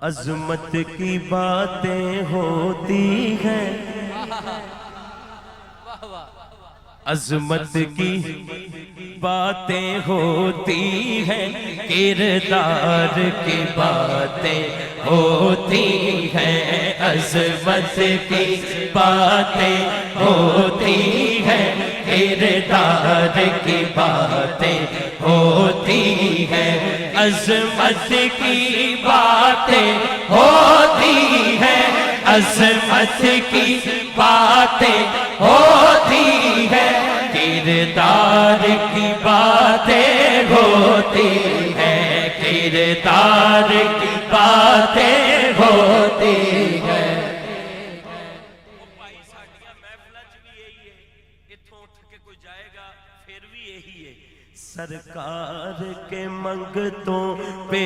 عظمت کی باتیں ہوتی ہیں، عظمت کی باتیں ہوتی ہیں، کردار کی باتیں ہوتی ہیں، عظمت کی باتیں ہوتی ہیں، کردار کی باتیں ہوتی ہیں، عظمت کی باتیں ہوتی ہیں، عظمت کی باتیں ہوتی ہیں، کردار کی باتیں ہوتی ہیں، کردار کی باتیں ہوتی ہیں۔ سرکار کے منگتوں پہ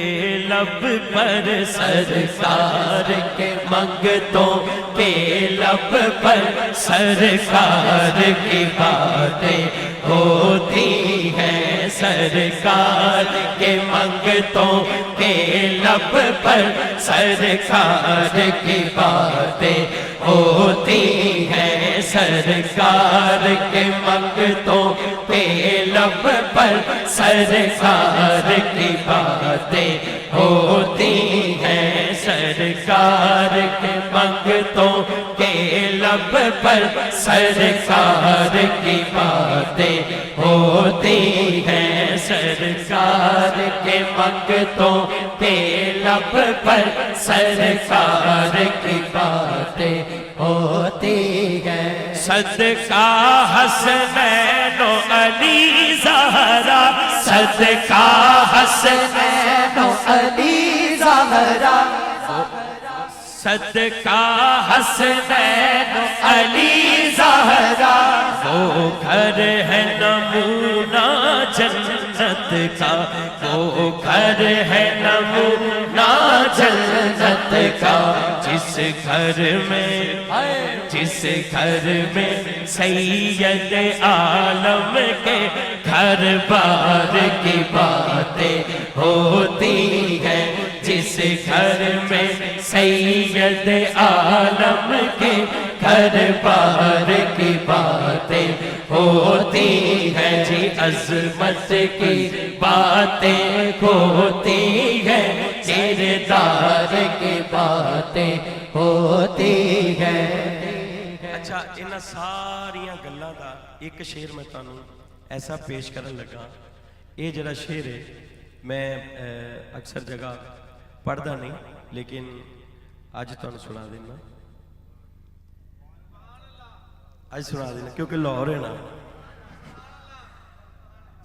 لب پر، سرکار کے منگتوں پہ لب پر، سرکار کی باتیں ہوتی ہیں، سرکار کے منگتوں کے لب پر، سرکار کی باتیں ہوتی ہیں، سرکار کے منگتوں کے لب پر، سرکار کی باتیں ہوتی ہیں، سرکار کے منگتوں کے لب پر، سرکار کی باتیں ہوتی ہیں، سرکار کے منگتوں کے لب پر، سرکار کی باتیں ہوتی ہیں۔ صدقہ حسنین و علی زہرا، صدقہ حسنین و علی زہرا، صدقہ حسنین و علی زہرا، وہ گھر ہے نمونہ جنت کا، وہ گھر ہے نمونہ جنت کا، جس گھر میں سید عالم کے گھر بار کی باتیں ہوتی ہیں، جس گھر میں سید عالم کے گھر بار کی باتیں ہوتی ہیں، جی عظمت کی باتیں ہوتی ہیں، کردار کی باتیں ہوتی ہیں۔ اچھا، انہاں ساریاں گلاں دا ایک شعر میں تانوں ایسا پیش کرن لگا۔ یہ جڑا شعر ہے میں اکثر جگہ پڑھدا نہیں، لیکن آج تانوں سنا دینا، آج سنا دینا کیونکہ لاہور ہے نا۔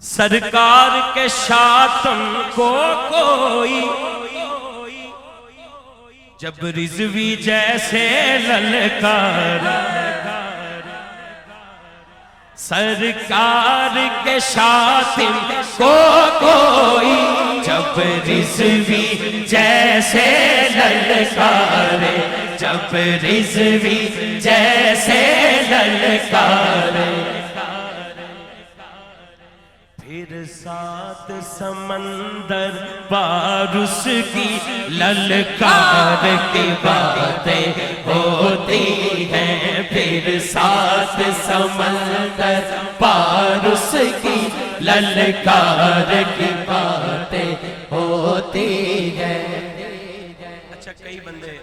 سرکار کے شاتم کو کوئی جب رضوی جیسے للکار، سرکار کے شاتم کو کوئی جب رضوی جیسے للکارے، جب رضوی جیسے للکارے، پھر سات سمندر پار اس کی للکار کی باتیں ہوتی ہیں، پھر سات سمندر پار اس کی للکار کی باتیں ہوتی ہیں۔ اچھا، کئی بندے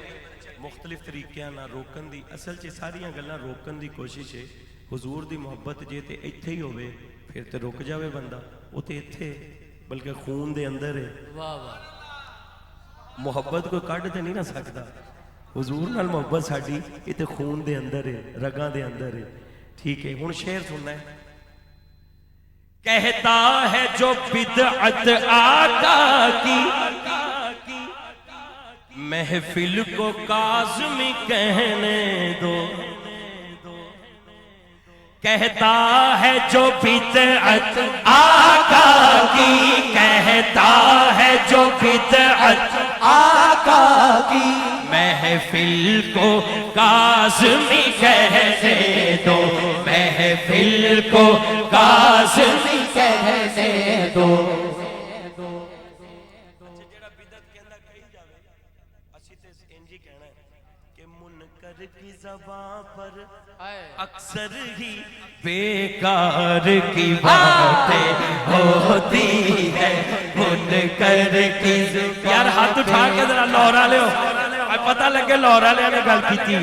مختلف طریقے نہ روکن دی، اصل چ ساریاں گلاں روکن دی کوشش ہے۔ حضور دی محبت جے تے ایتھے ہی ہوئے پھر تے رک جاوے بندہ، وہ تے ایتھے بلکہ خون دے اندر ہے۔ محبت کوئی کڈ تے نہیں نہ سکتا، حضور نال محبت ساڈی یہ تے خون دے اندر ہے، رگاں دے اندر ہے۔ ٹھیک ہے، ہن شعر سننا ہے۔ کہتا ہے جو بدعت آقا کی، محفل کو کاظمی کہنے دو، کہتا ہے جو بدعت آقا کی، کہتا ہے جو بدعت آقا کی، محفل کو کاظمی کہنے دو، محفل کو کاظمی کہنے دو۔ انجی کہنا ہے کہ منکر کی زبان پر اکثر ہی بیکار کی باتیں ہوتی ہے منکر کی زبان یار ہاتھ اٹھا کے ذرا لورا لے ہو پتہ لگے لورا لے نے گل کی تھی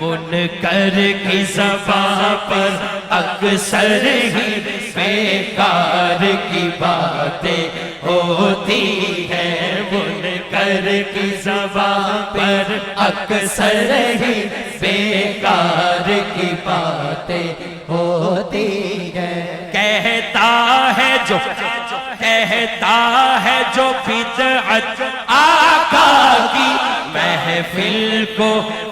منکر کی زبان پر اکثر ہی بیکار کی باتیں ہوتی ہے منکر کی زبان پر اکثر ہی بیکار کی باتیں ہوتی ہے کہتا ہے جو بدعت آقا کی محفل کو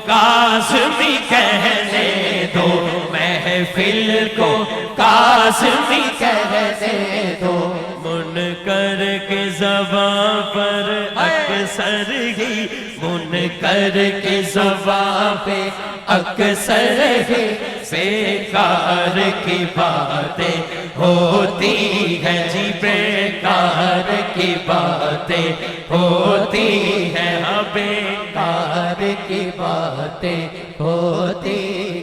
کاظمی کہنے دو محفل کو کاظمی کہنے دو منکر کی زبان پر اکثر ہی منکر کی زبان پہ اکثر ہی بیکار کی باتیں ہوتی ہیں جی بیکار کی باتیں ہوتی ہیں بیکار کی باتیں ہوتی